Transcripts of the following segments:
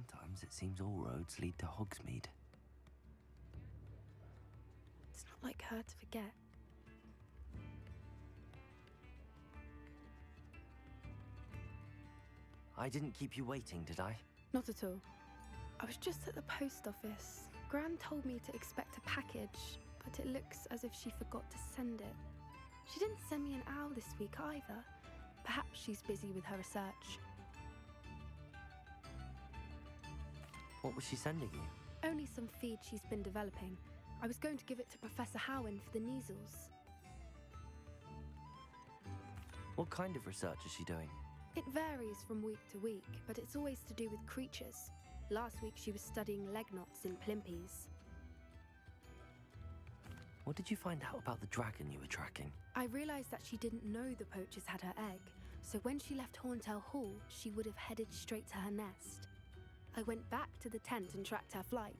Sometimes it seems all roads lead to Hogsmeade. It's not like her to forget. I didn't keep you waiting, did I? Not at all. I was just at the post office. Gran told me to expect a package, but it looks as if she forgot to send it. She didn't send me an owl this week either. Perhaps she's busy with her research. What was she sending you? Only some feed she's been developing. I was going to give it to Professor Howen for the measles. What kind of research is she doing? It varies from week to week, but it's always to do with creatures. Last week she was studying leg knots in plimpies. What did you find out about the dragon you were tracking? I realised that she didn't know the poachers had her egg, so when she left Horntail Hall, she would have headed straight to her nest. I went back to the tent and tracked her flight.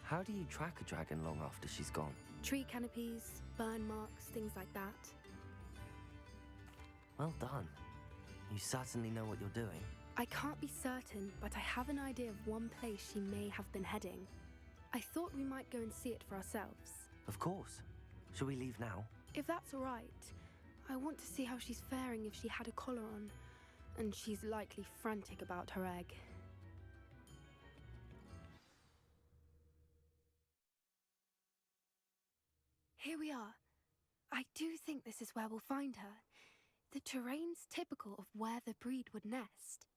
How do you track a dragon long after she's gone? Tree canopies, burn marks, things like that. Well done. You certainly know what you're doing. I can't be certain, but I have an idea of one place she may have been heading. I thought we might go and see it for ourselves. Of course. Shall we leave now? If that's all right. I want to see how she's faring if she had a collar on. And she's likely frantic about her egg. Here we are. I do think this is where we'll find her. The terrain's typical of where the breed would nest.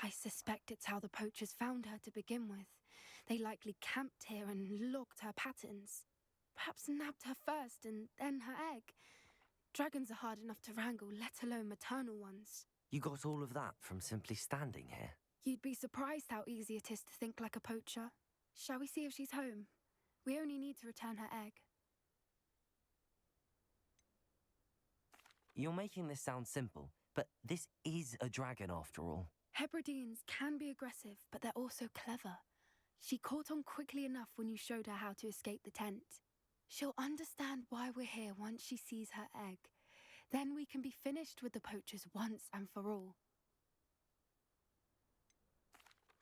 I suspect it's how the poachers found her to begin with. They likely camped here and logged her patterns. Perhaps nabbed her first and then her egg. Dragons are hard enough to wrangle, let alone maternal ones. You got all of that from simply standing here? You'd be surprised how easy it is to think like a poacher. Shall we see if she's home? We only need to return her egg. You're making this sound simple, but this is a dragon after all. Hebrideans can be aggressive, but they're also clever. She caught on quickly enough when you showed her how to escape the tent. She'll understand why we're here once she sees her egg. Then we can be finished with the poachers once and for all.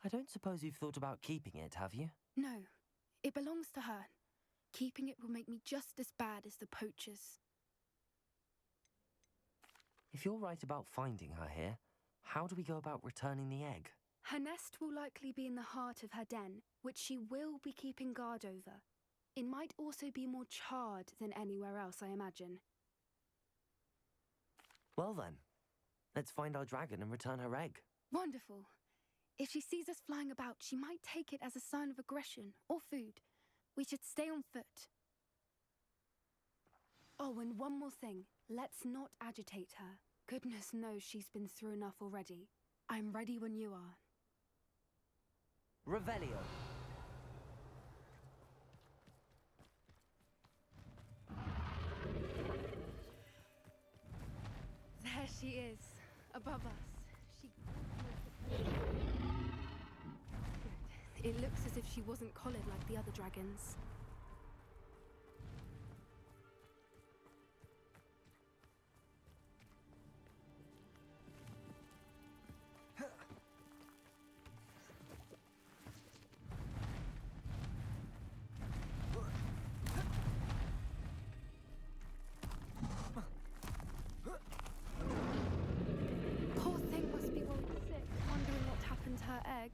I don't suppose you've thought about keeping it, have you? No, it belongs to her. Keeping it will make me just as bad as the poachers. If you're right about finding her here, how do we go about returning the egg? Her nest will likely be in the heart of her den, which she will be keeping guard over. It might also be more charred than anywhere else, I imagine. Well then, let's find our dragon and return her egg. Wonderful. If she sees us flying about, she might take it as a sign of aggression or food. We should stay on foot. Oh, and one more thing. Let's not agitate her. Goodness knows she's been through enough already. I'm ready when you are. Revelio. There she is, above us. It looks as if she wasn't collared like the other dragons. Poor thing must be worried sick, wondering what happened to her egg.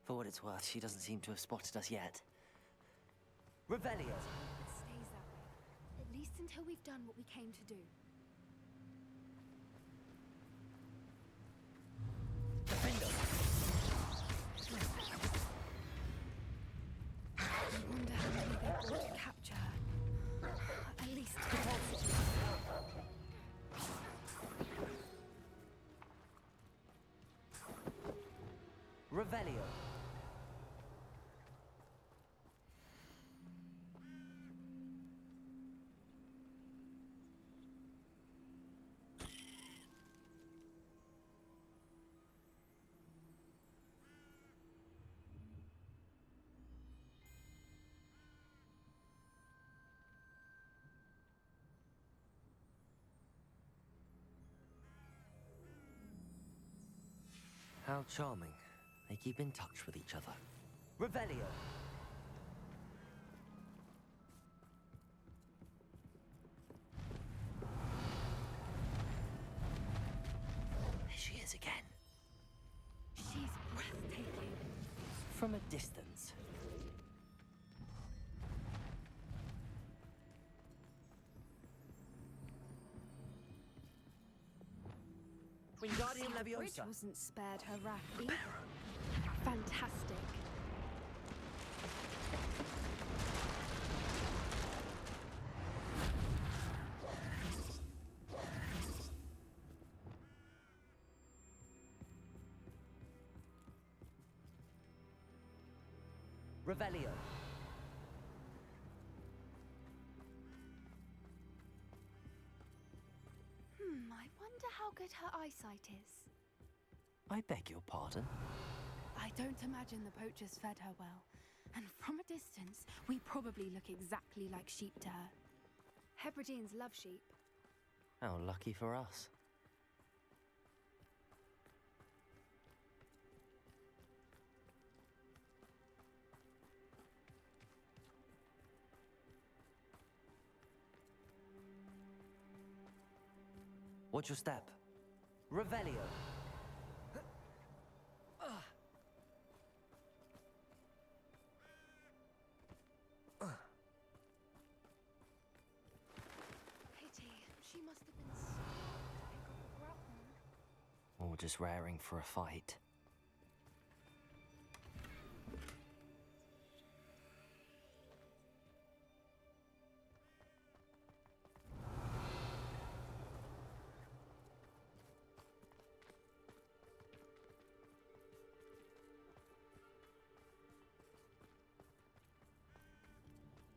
For what it's worth, she doesn't seem to have spotted us yet. Revelio! It stays that way. At least until we've done what we came to do. I wonder how many they brought to capture her. At least Revelio! How charming. They keep in touch with each other. Revelio! There she is again. She's breathtaking. From a distance. Wingardium Bridge Leviosa. wasn't spared her wrath either. Fantastic. Revelio. I wonder how good her eyesight is. I beg your pardon? I don't imagine the poachers fed her well. And from a distance, we probably look exactly like sheep to her. Hebrideans love sheep. How lucky for us. Watch your step. Revelio. Pity. She must have been so to pick up a grapple. Or just raring for a fight.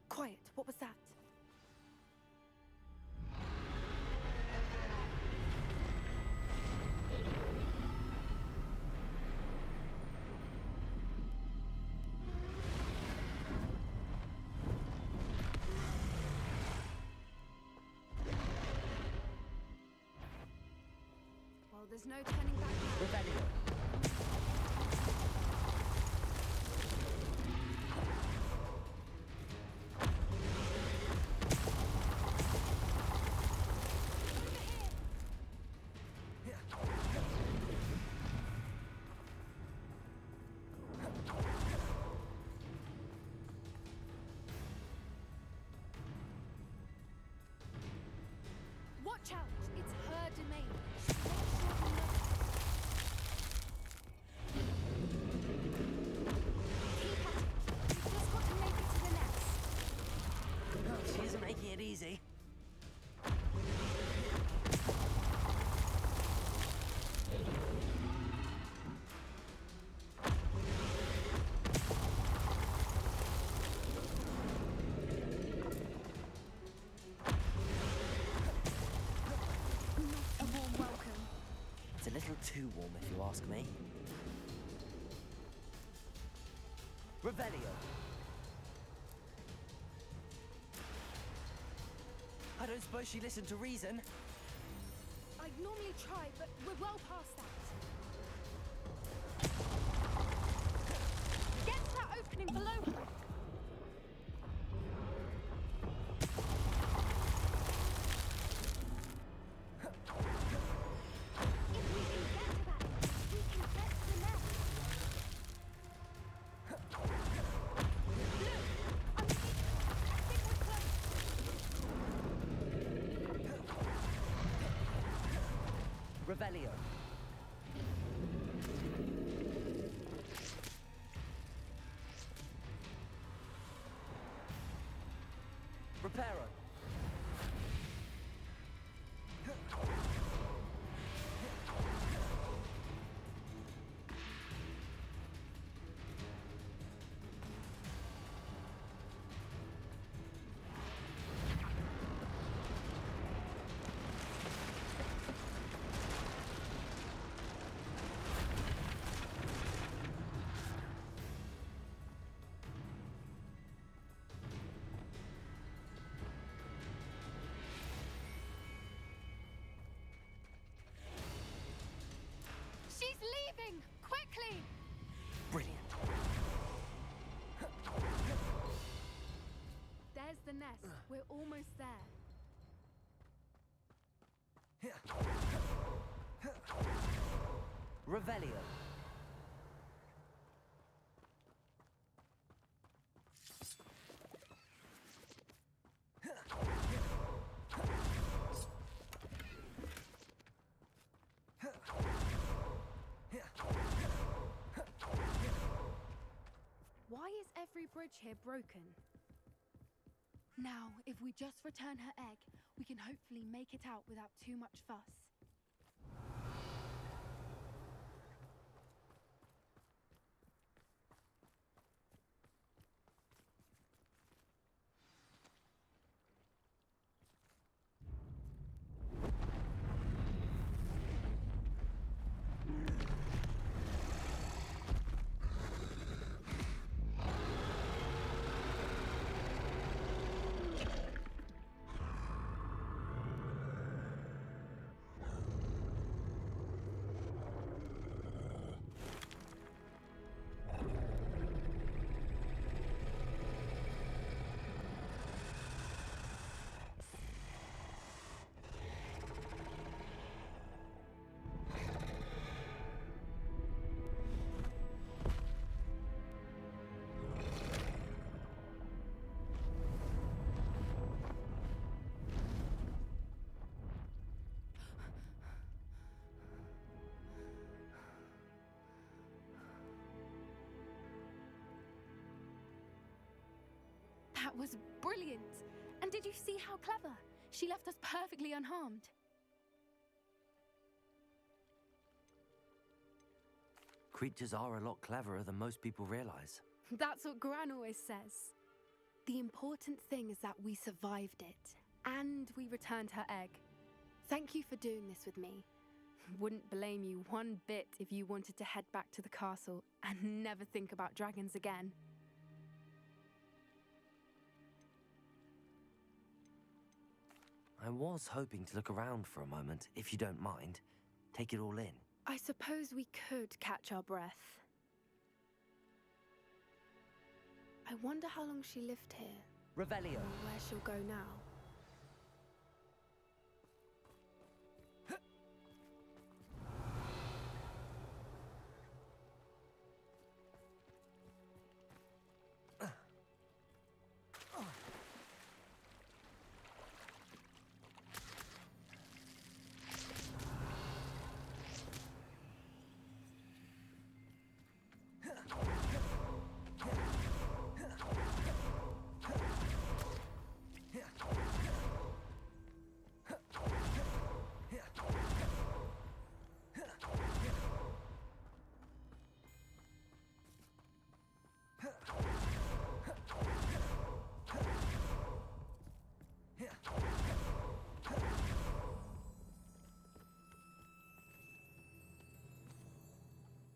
Quiet. What was that? Well, there's no turning back now. Revelio. Watch out! It's her domain. Make sure you know. Keep at it. You've just got to make it to the nest. Oh, she isn't making it easy. Not a warm welcome. It's a little too warm, if you ask me. Revelio. I don't suppose she listened to reason. I'd normally try, but we're well past that. Get to that opening below her. If we can get to that entrance, we can get to the nest. Look! I think we're close. Revelio. Reparo. nest. We're almost there. Revelio. Why is every bridge here broken? Now, if we just return her egg, we can hopefully make it out without too much fuss. That was brilliant! And did you see how clever? She left us perfectly unharmed. Creatures are a lot cleverer than most people realize. That's what Gran always says. The important thing is that we survived it, and we returned her egg. Thank you for doing this with me. Wouldn't blame you one bit if you wanted to head back to the castle and never think about dragons again. I was hoping to look around for a moment, if you don't mind. Take it all in. I suppose we could catch our breath. I wonder how long she lived here. Revelio. Or where she'll go now.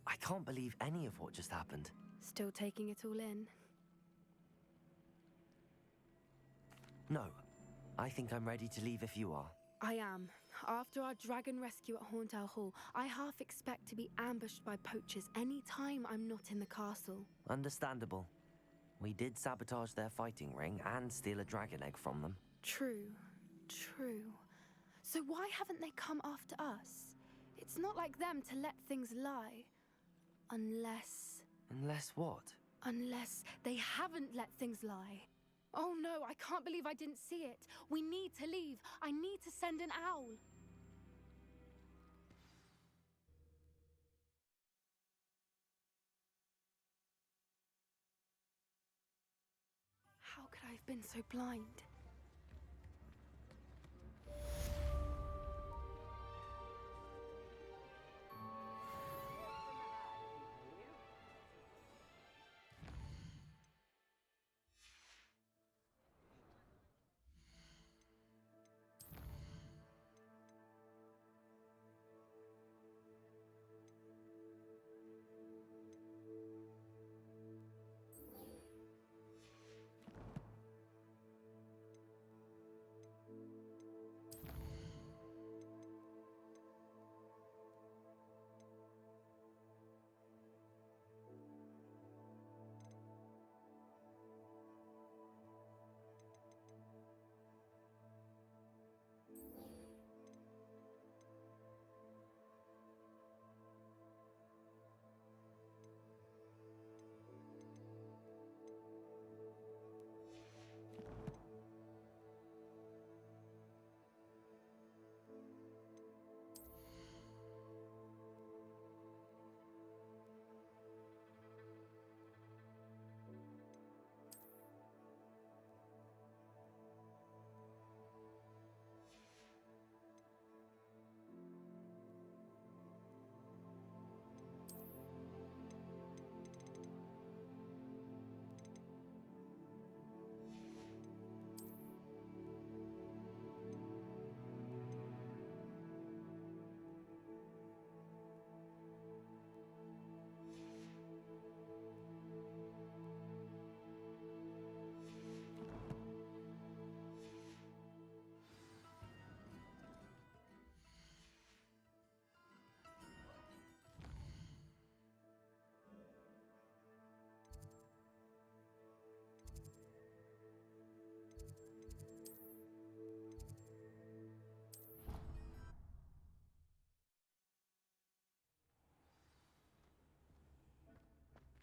I can't believe any of what just happened. Still taking it all in. No. I think I'm ready to leave if you are. I am. After our dragon rescue at Horndale Hall, I half expect to be ambushed by poachers any time I'm not in the castle. Understandable. We did sabotage their fighting ring and steal a dragon egg from them. True. True. So why haven't they come after us? It's not like them to let things lie. Unless... Unless what? Unless they haven't let things lie. Oh no, I can't believe I didn't see it. We need to leave. I need to send an owl. How could I have been so blind?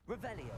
Revelio.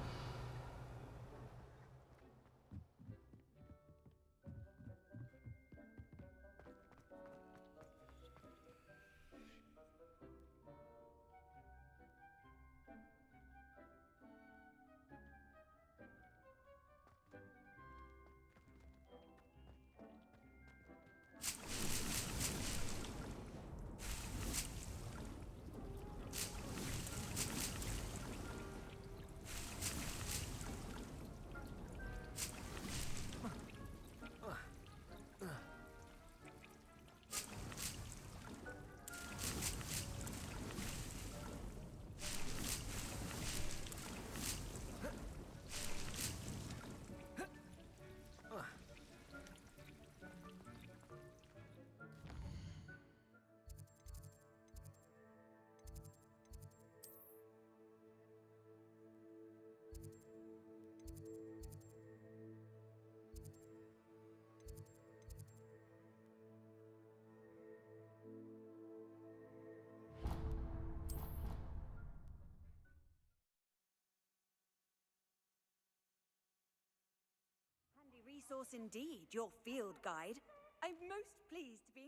Handy resource indeed, your field guide. I'm most pleased to be...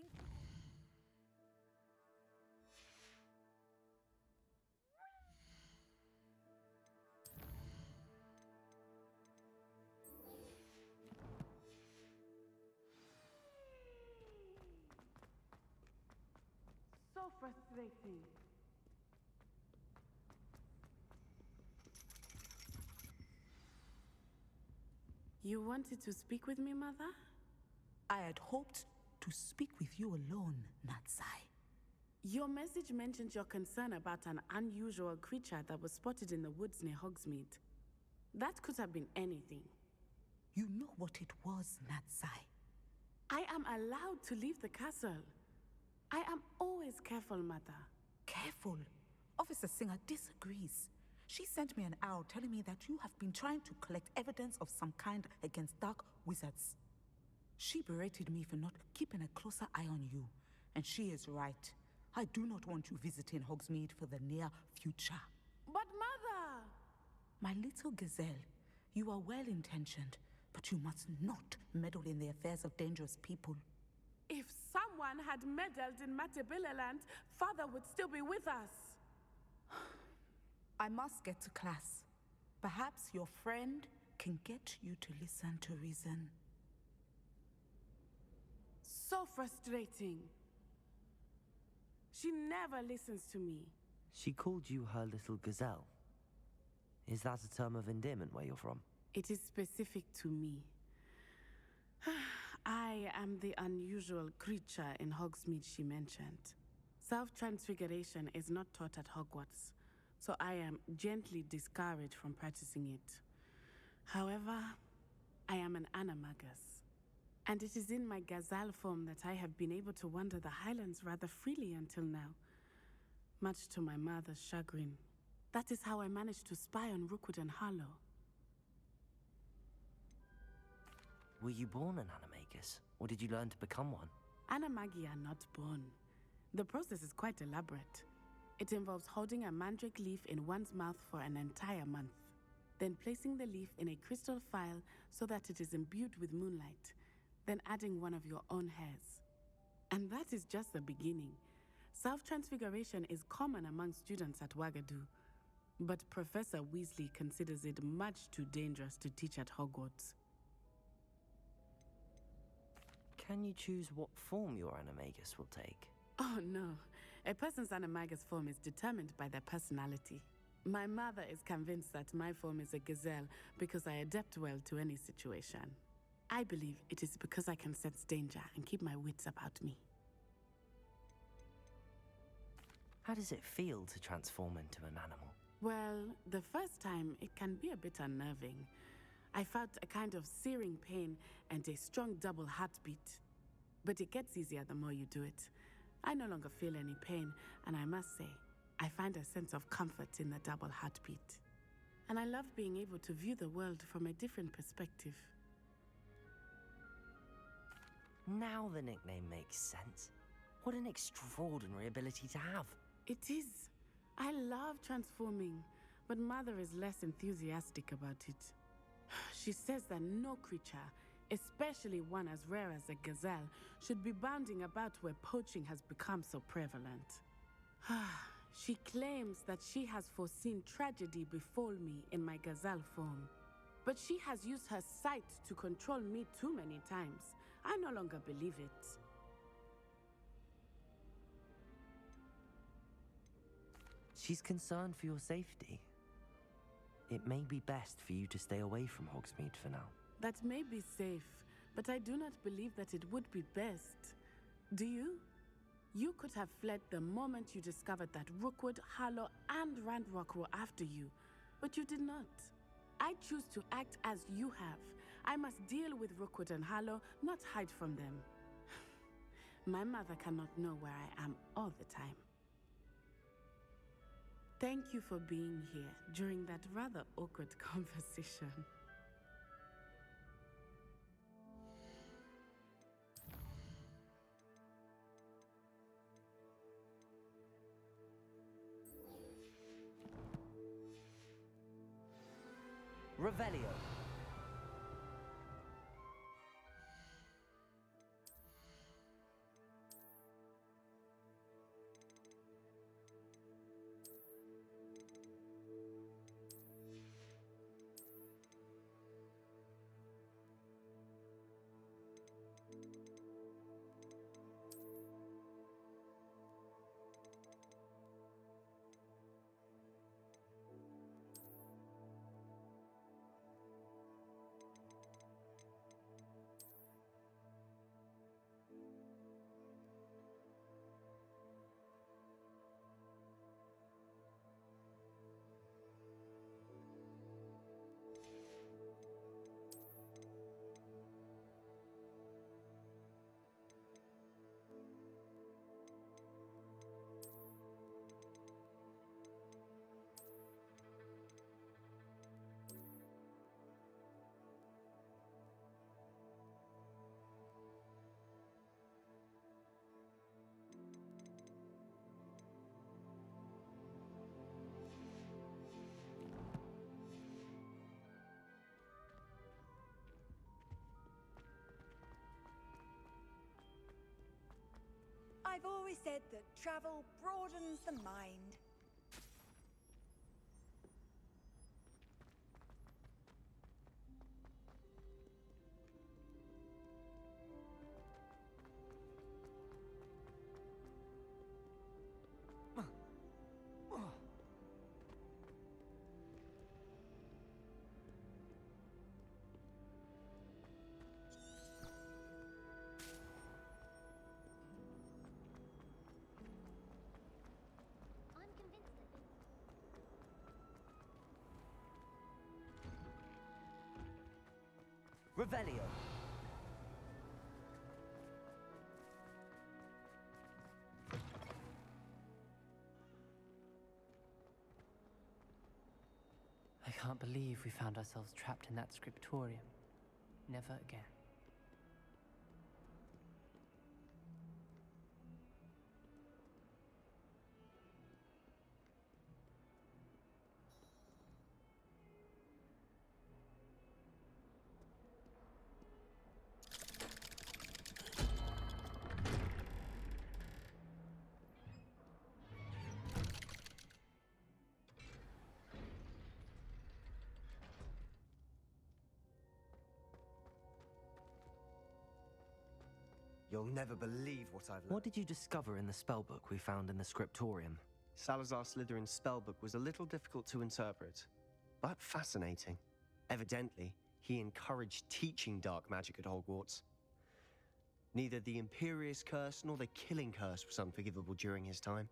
So frustrating. You wanted to speak with me, Mother? I had hoped to speak with you alone, Natsai. Your message mentioned your concern about an unusual creature that was spotted in the woods near Hogsmeade. That could have been anything. You know what it was, Natsai. I am allowed to leave the castle. I am always careful, Mother. Careful. Officer Singer disagrees. She sent me an owl telling me that you have been trying to collect evidence of some kind against dark wizards. She berated me for not keeping a closer eye on you, and she is right. I do not want you visiting Hogsmeade for the near future. But Mother! My little gazelle, you are well-intentioned, but you must not meddle in the affairs of dangerous people. If someone had meddled in Matabeleland, Father would still be with us. I must get to class. Perhaps your friend can get you to listen to reason. So frustrating. She never listens to me. She called you her little gazelle. Is that a term of endearment where you're from? It is specific to me. I am the unusual creature in Hogsmeade she mentioned. Self-transfiguration is not taught at Hogwarts, so I am gently discouraged from practicing it. However, I am an animagus, and it is in my gazelle form that I have been able to wander the highlands rather freely until now, much to my mother's chagrin. That is how I managed to spy on Rookwood and Harlow. Were you born an animagus, or did you learn to become one? Animagi are not born. The process is quite elaborate. It involves holding a mandrake leaf in one's mouth for an entire month, then placing the leaf in a crystal phial so that it is imbued with moonlight, then adding one of your own hairs. And that is just the beginning. Self-transfiguration is common among students at Wagadu, but Professor Weasley considers it much too dangerous to teach at Hogwarts. Can you choose what form your animagus will take? Oh no, a person's animagus form is determined by their personality. My mother is convinced that my form is a gazelle because I adapt well to any situation. I believe it is because I can sense danger and keep my wits about me. How does it feel to transform into an animal? Well, the first time it can be a bit unnerving. I felt a kind of searing pain and a strong double heartbeat. But it gets easier the more you do it. I no longer feel any pain, and I must say, I find a sense of comfort in the double heartbeat. And I love being able to view the world from a different perspective. Now the nickname makes sense. What an extraordinary ability to have. It is. I love transforming, but Mother is less enthusiastic about it. She says that no creature, especially one as rare as a gazelle, should be bounding about where poaching has become so prevalent. She claims that she has foreseen tragedy befall me in my gazelle form. But she has used her sight to control me too many times. I no longer believe it. She's concerned for your safety. It may be best for you to stay away from Hogsmeade for now. That may be safe, but I do not believe that it would be best. Do you? You could have fled the moment you discovered that Rookwood, Harlow, and Randrock were after you, but you did not. I choose to act as you have. I must deal with Rookwood and Harlow, not hide from them. My mother cannot know where I am all the time. Thank you for being here during that rather awkward conversation. Revelio. I've always said that travel broadens the mind. Revelio. I can't believe we found ourselves trapped in that scriptorium. Never again. You'll never believe what I've learned. What did you discover in the spellbook we found in the scriptorium? Salazar Slytherin's spellbook was a little difficult to interpret, but fascinating. Evidently, he encouraged teaching dark magic at Hogwarts. Neither the Imperious Curse nor the Killing Curse was unforgivable during his time.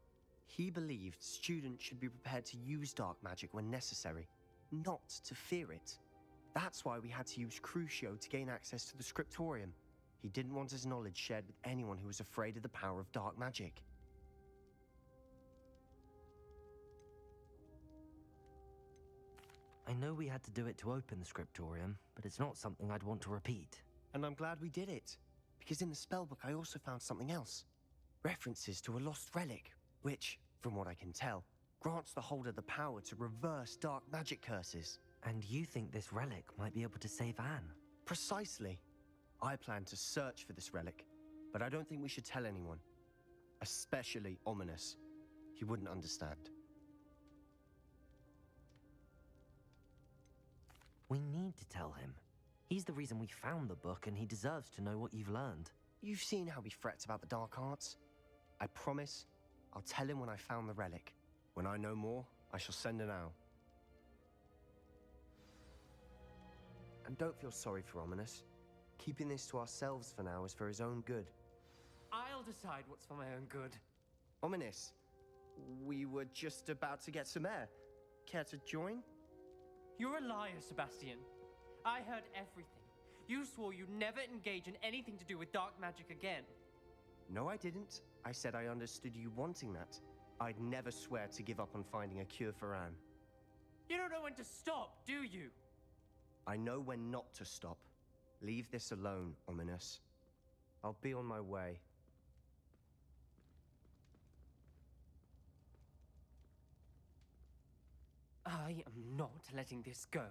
He believed students should be prepared to use dark magic when necessary, not to fear it. That's why we had to use Crucio to gain access to the scriptorium. He didn't want his knowledge shared with anyone who was afraid of the power of dark magic. I know we had to do it to open the scriptorium, but it's not something I'd want to repeat. And I'm glad we did it, because in the spellbook I also found something else. References to a lost relic, which, from what I can tell, grants the holder the power to reverse dark magic curses. And you think this relic might be able to save Anne? Precisely. I plan to search for this relic, but I don't think we should tell anyone. Especially Ominous. He wouldn't understand. We need to tell him. He's the reason we found the book, and he deserves to know what you've learned. You've seen how he frets about the dark arts. I promise I'll tell him when I found the relic. When I know more, I shall send an owl. And don't feel sorry for Ominous. Keeping this to ourselves for now is for his own good. I'll decide what's for my own good. Ominous, we were just about to get some air. Care to join? You're a liar, Sebastian. I heard everything. You swore you'd never engage in anything to do with dark magic again. No, I didn't. I said I understood you wanting that. I'd never swear to give up on finding a cure for Anne. You don't know when to stop, do you? I know when not to stop. Leave this alone, Ominous. I'll be on my way. I am not letting this go.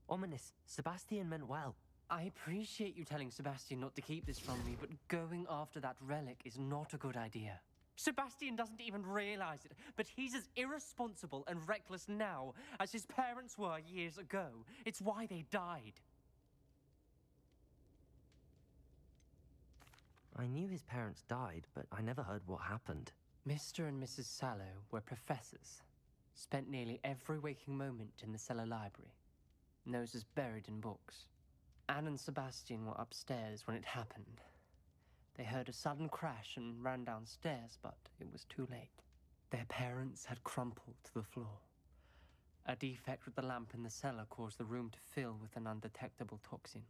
Ominous, Sebastian meant well. I appreciate you telling Sebastian not to keep this from me, but going after that relic is not a good idea. Sebastian doesn't even realize it, but he's as irresponsible and reckless now as his parents were years ago. It's why they died. I knew his parents died, but I never heard what happened. Mr. and Mrs. Sallow were professors. Spent nearly every waking moment in the cellar library. Noses buried in books. Anne and Sebastian were upstairs when it happened. They heard a sudden crash and ran downstairs, but it was too late. Their parents had crumpled to the floor. A defect with the lamp in the cellar caused the room to fill with an undetectable toxin.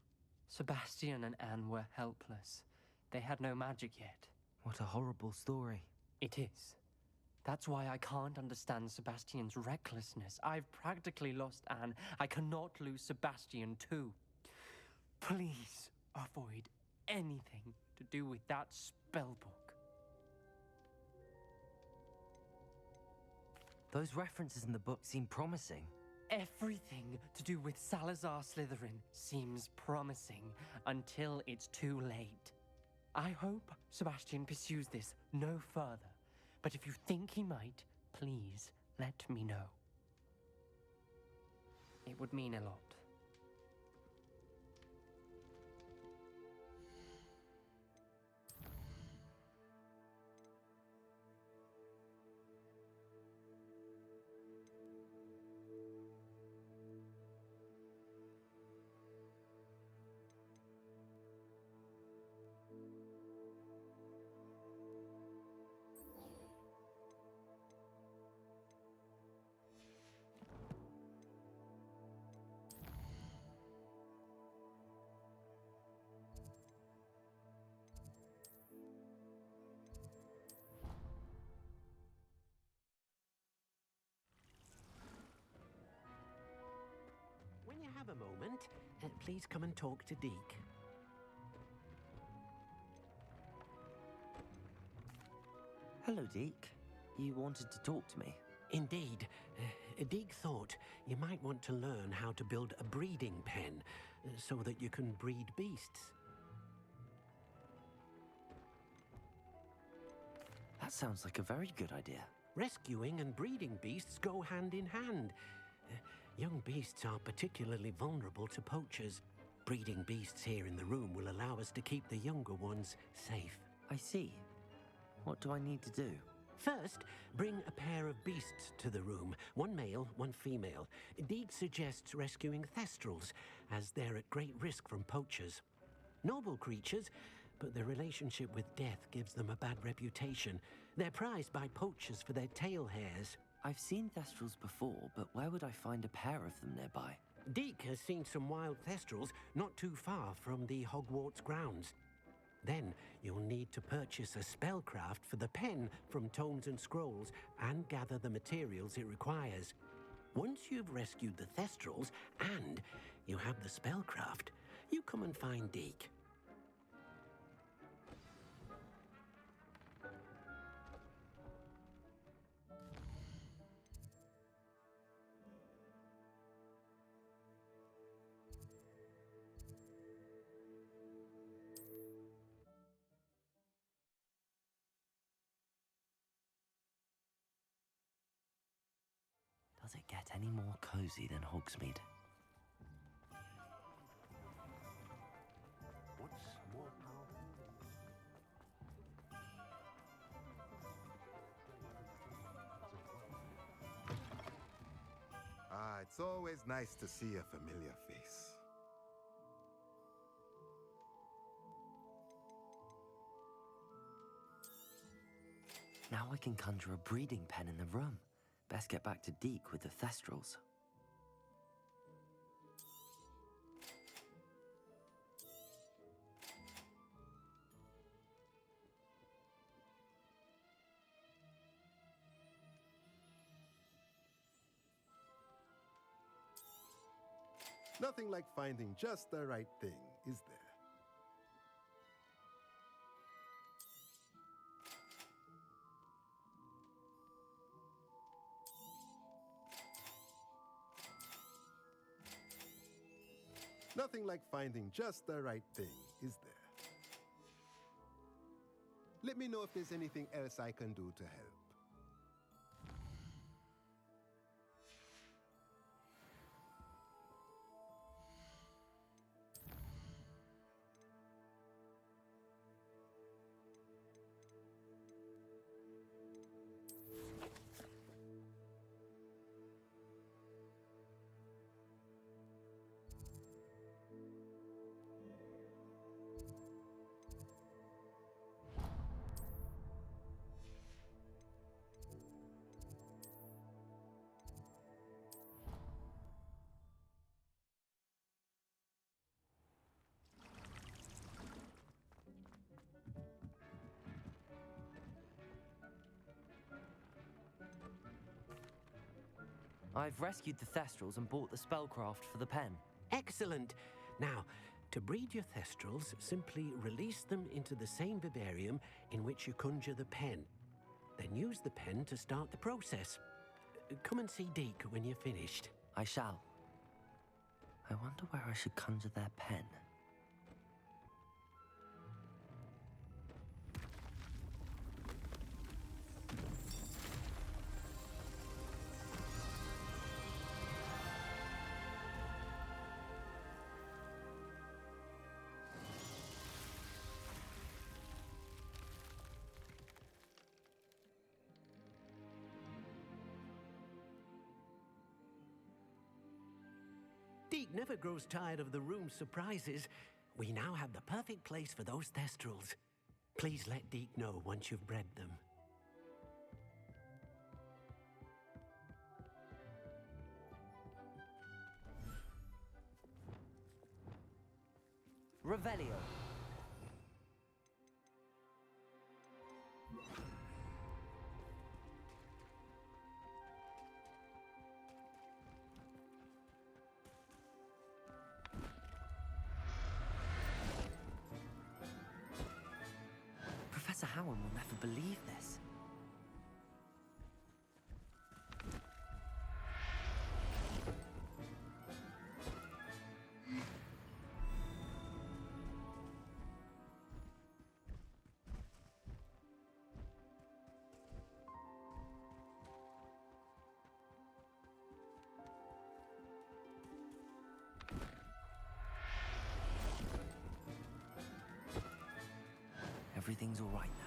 Sebastian and Anne were helpless. They had no magic yet. What a horrible story. It is. That's why I can't understand Sebastian's recklessness. I've practically lost Anne. I cannot lose Sebastian too. Please avoid anything to do with that spellbook. Those references in the book seem promising. Everything to do with Salazar Slytherin seems promising until it's too late. I hope Sebastian pursues this no further, but if you think he might, please let me know. It would mean a lot. When you have a moment, please come and talk to Deke. Hello, Deke. You wanted to talk to me? Indeed. Deke thought you might want to learn how to build a breeding pen so that you can breed beasts. That sounds like a very good idea. Rescuing and breeding beasts go hand in hand. Young beasts are particularly vulnerable to poachers. Breeding beasts here in the room will allow us to keep the younger ones safe. I see. What do I need to do? First, bring a pair of beasts to the room. One male, one female. Deke suggests rescuing thestrals, as they're at great risk from poachers. Noble creatures, but their relationship with death gives them a bad reputation. They're prized by poachers for their tail hairs. I've seen thestrals before, but where would I find a pair of them nearby? Deke has seen some wild thestrals not too far from the Hogwarts grounds. Then you'll need to purchase a spellcraft for the pen from Tomes and Scrolls and gather the materials it requires. Once you've rescued the thestrals and you have the spellcraft, you come and find Deke. get any more cozy than Hogsmeade. What's more powerful? Ah, it's always nice to see a familiar face. Now I can conjure a breeding pen in the room. Best get back to Deke with the Thestrals. Nothing like finding just the right thing, is there? Nothing like finding just the right thing, is there? Let me know if there's anything else I can do to help. I've rescued the Thestrals and bought the spellcraft for the pen. Excellent. Now, to breed your Thestrals, simply release them into the same vivarium in which you conjure the pen. Then use the pen to start the process. Come and see Deke when you're finished. I shall. I wonder where I should conjure their pen. Deke never grows tired of the room's surprises. We now have the perfect place for those Thestrals. Please let Deke know once you've bred them. Revelio. Professor Howard will never believe this. Everything's all right now.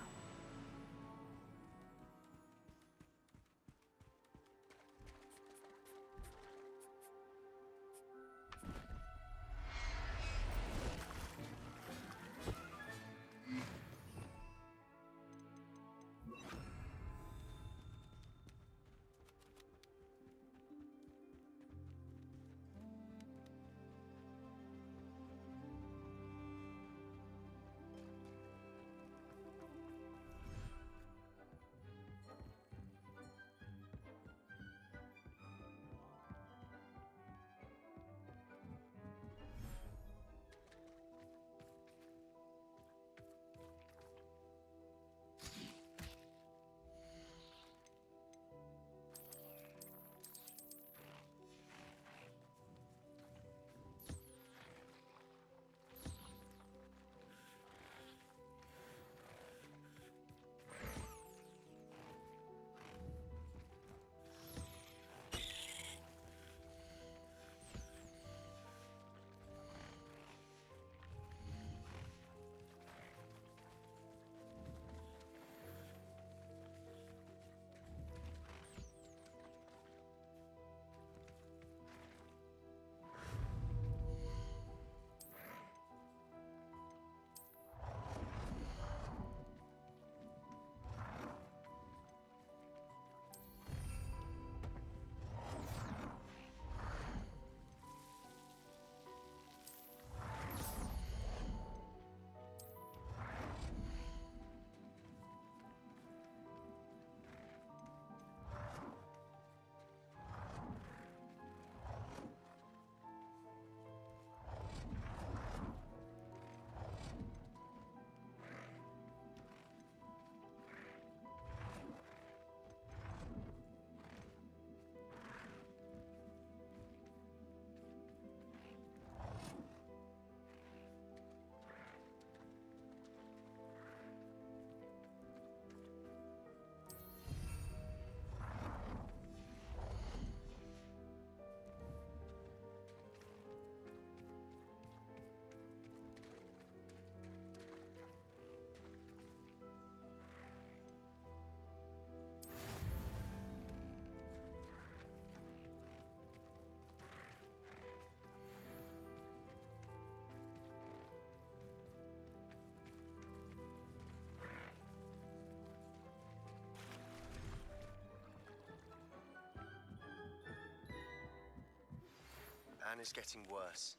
Anna's getting worse.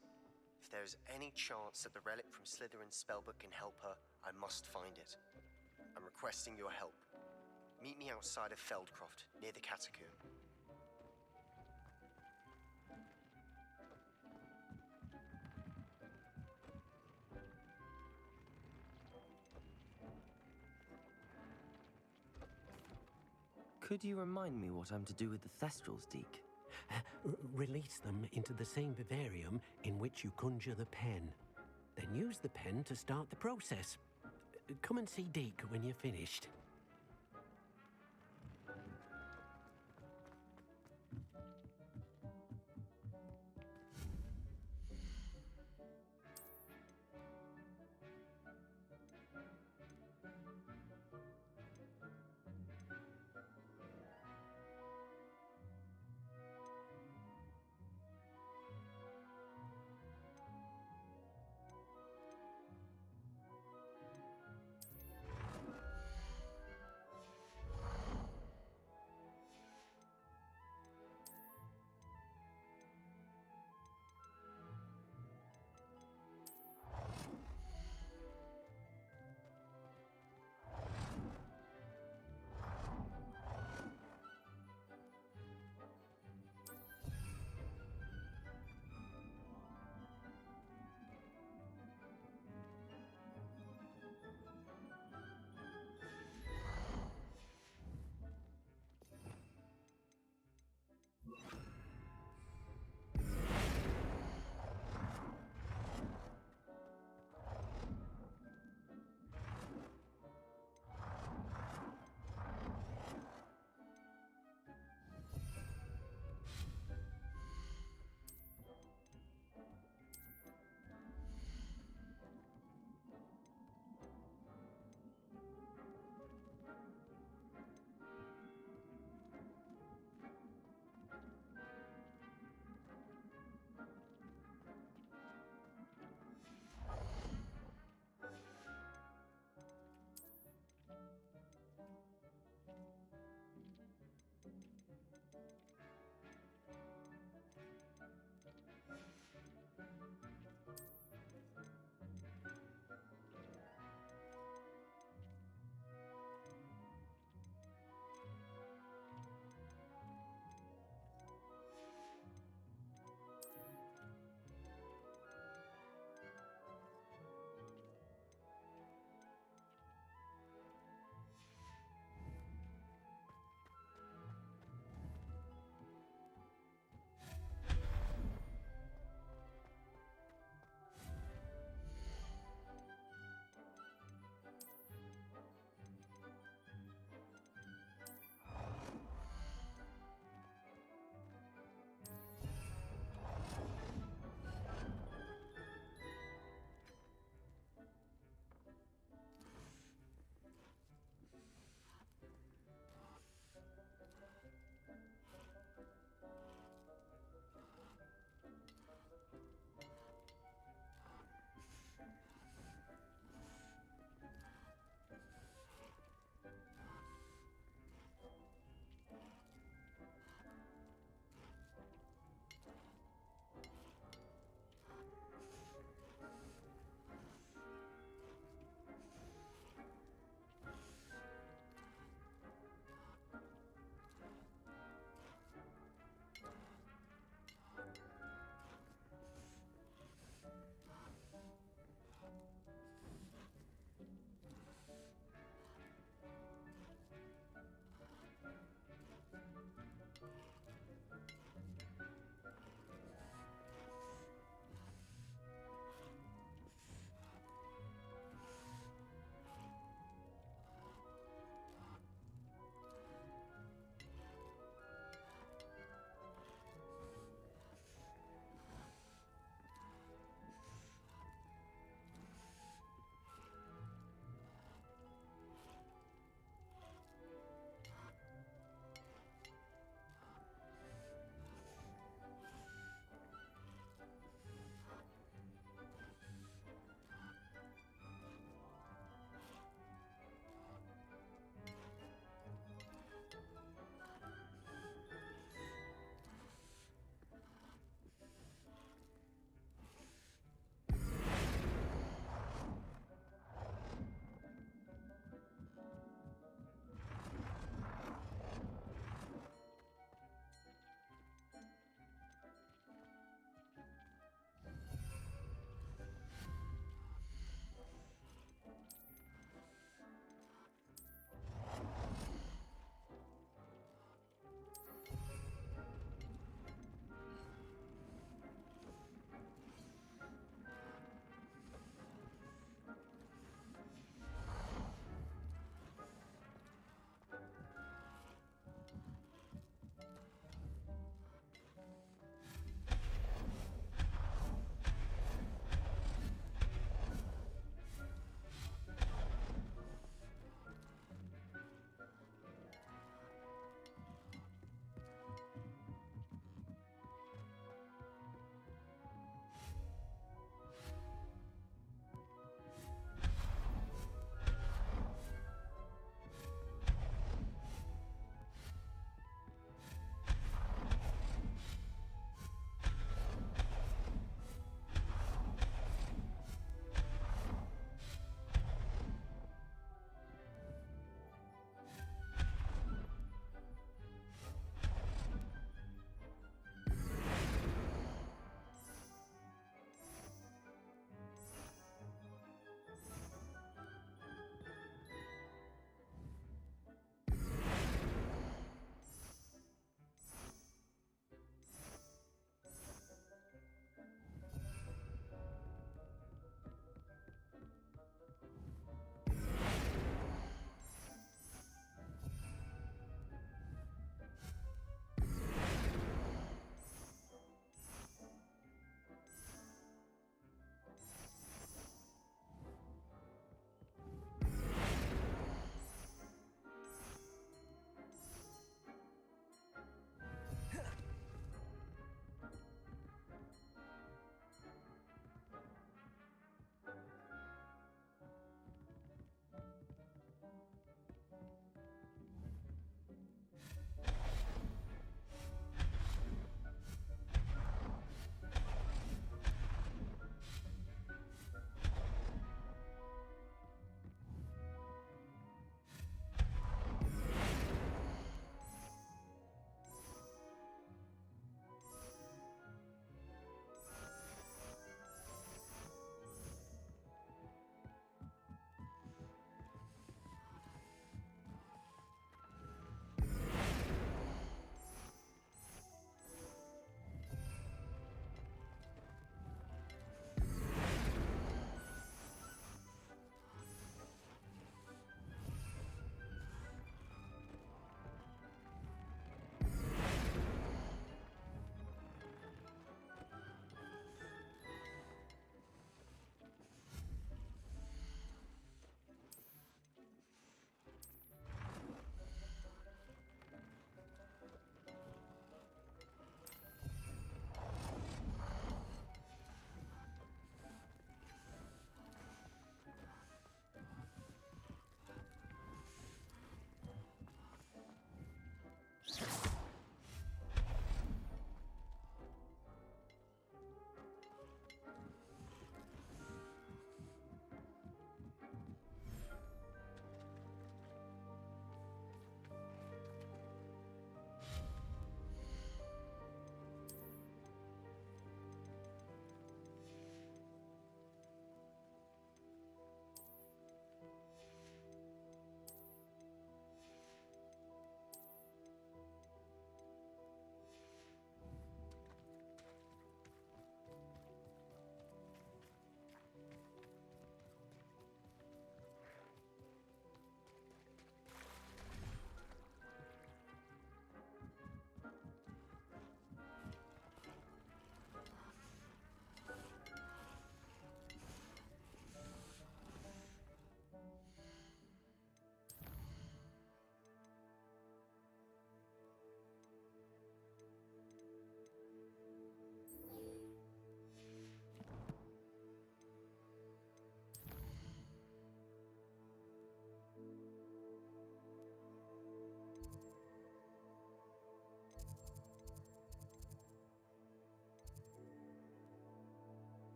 If there is any chance that the relic from Slytherin's spellbook can help her, I must find it. I'm requesting your help. Meet me outside of Feldcroft, near the Catacomb. Could you remind me what I'm to do with the Thestrals, Deke? Release them into the same vivarium in which you conjure the pen. Then use the pen to start the process. Come and see Deke when you're finished.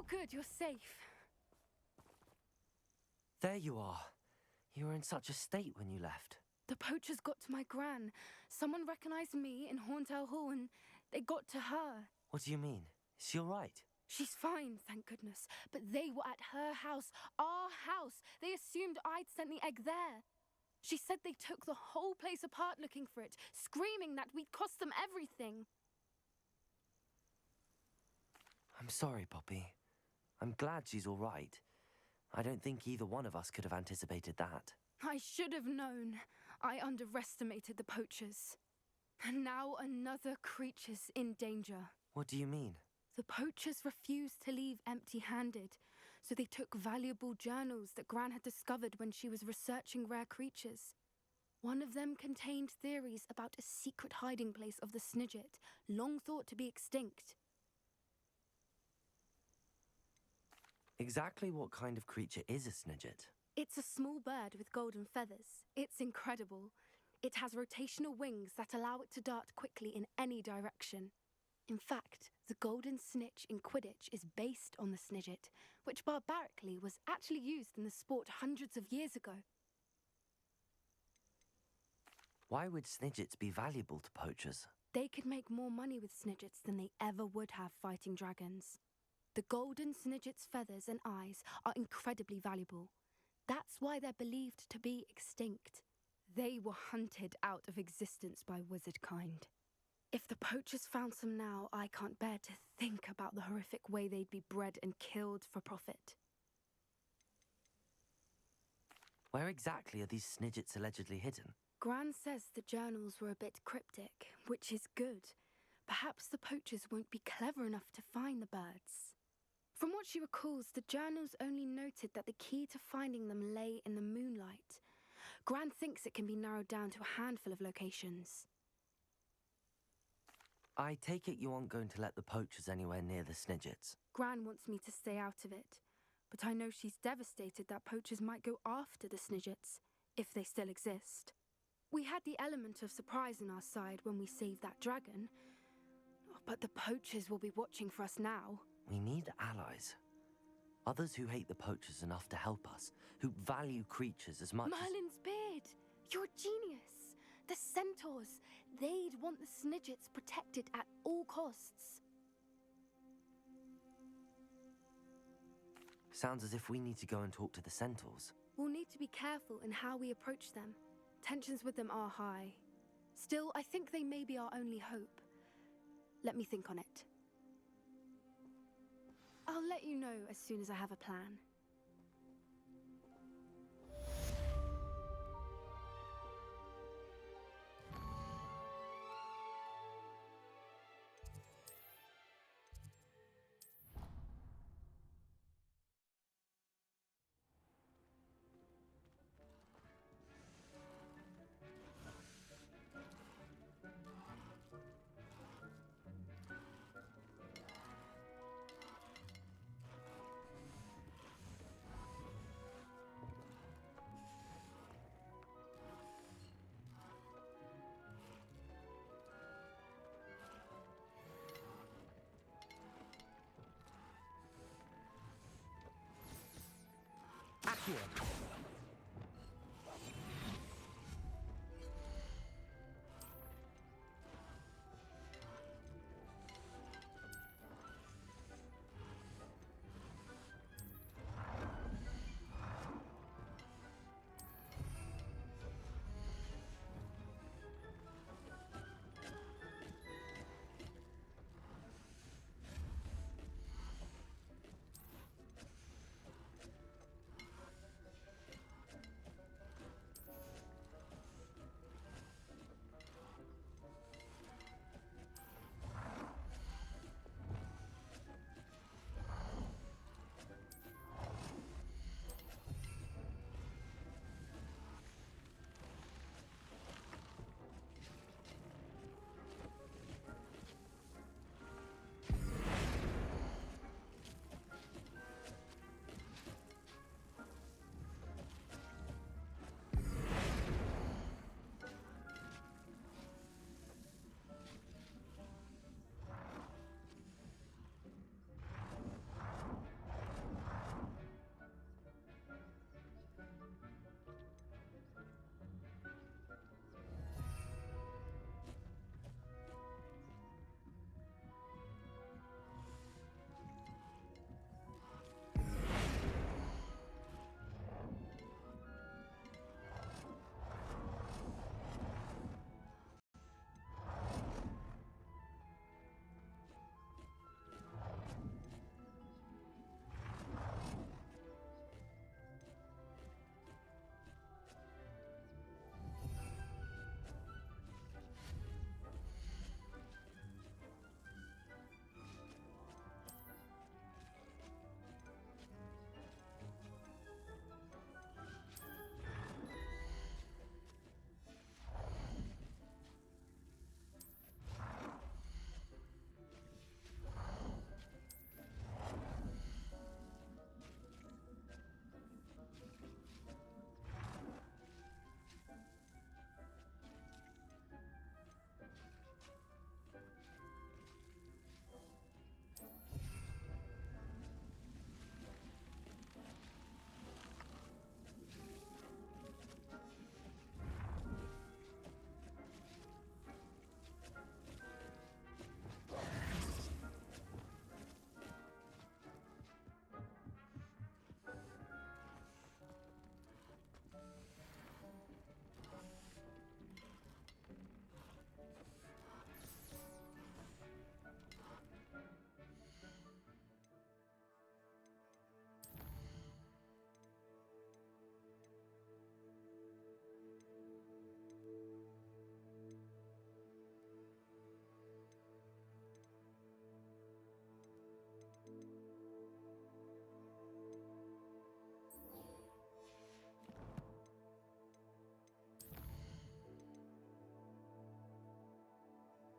good, you're safe. There you are. You were in such a state when you left. The poachers got to my gran. Someone recognized me in Horntail Hall and they got to her. What do you mean? Is she all right? She's fine, thank goodness. But they were at her house, our house. They assumed I'd sent the egg there. She said they took the whole place apart looking for it, screaming that we'd cost them everything. I'm sorry, Poppy. I'm glad she's all right. I don't think either one of us could have anticipated that. I should have known. I underestimated the poachers. And now another creature's in danger. What do you mean? The poachers refused to leave empty-handed, so they took valuable journals that Gran had discovered when she was researching rare creatures. One of them contained theories about a secret hiding place of the Snidget, long thought to be extinct. Exactly what kind of creature is a Snidget? It's a small bird with golden feathers. It's incredible. It has rotational wings that allow it to dart quickly in any direction. In fact, the golden snitch in Quidditch is based on the Snidget, which barbarically was actually used in the sport hundreds of years ago. Why would Snidgets be valuable to poachers? They could make more money with Snidgets than they ever would have fighting dragons. The golden Snidget's feathers and eyes are incredibly valuable. That's why they're believed to be extinct. They were hunted out of existence by wizard kind. If the poachers found some now, I can't bear to think about the horrific way they'd be bred and killed for profit. Where exactly are these Snidgets allegedly hidden? Gran says the journals were a bit cryptic, which is good. Perhaps the poachers won't be clever enough to find the birds. From what she recalls, the journals only noted that the key to finding them lay in the moonlight. Gran thinks it can be narrowed down to a handful of locations. I take it you aren't going to let the poachers anywhere near the Snidgets. Gran wants me to stay out of it, but I know she's devastated that poachers might go after the Snidgets, if they still exist. We had the element of surprise on our side when we saved that dragon, but the poachers will be watching for us now. We need allies. Others who hate the poachers enough to help us, who value creatures as much Merlin's beard! You're a genius! The centaurs! They'd want the Snidgets protected at all costs. Sounds as if we need to go and talk to the centaurs. We'll need to be careful in how we approach them. Tensions with them are high. Still, I think they may be our only hope. Let me think on it. I'll let you know as soon as I have a plan. Accio!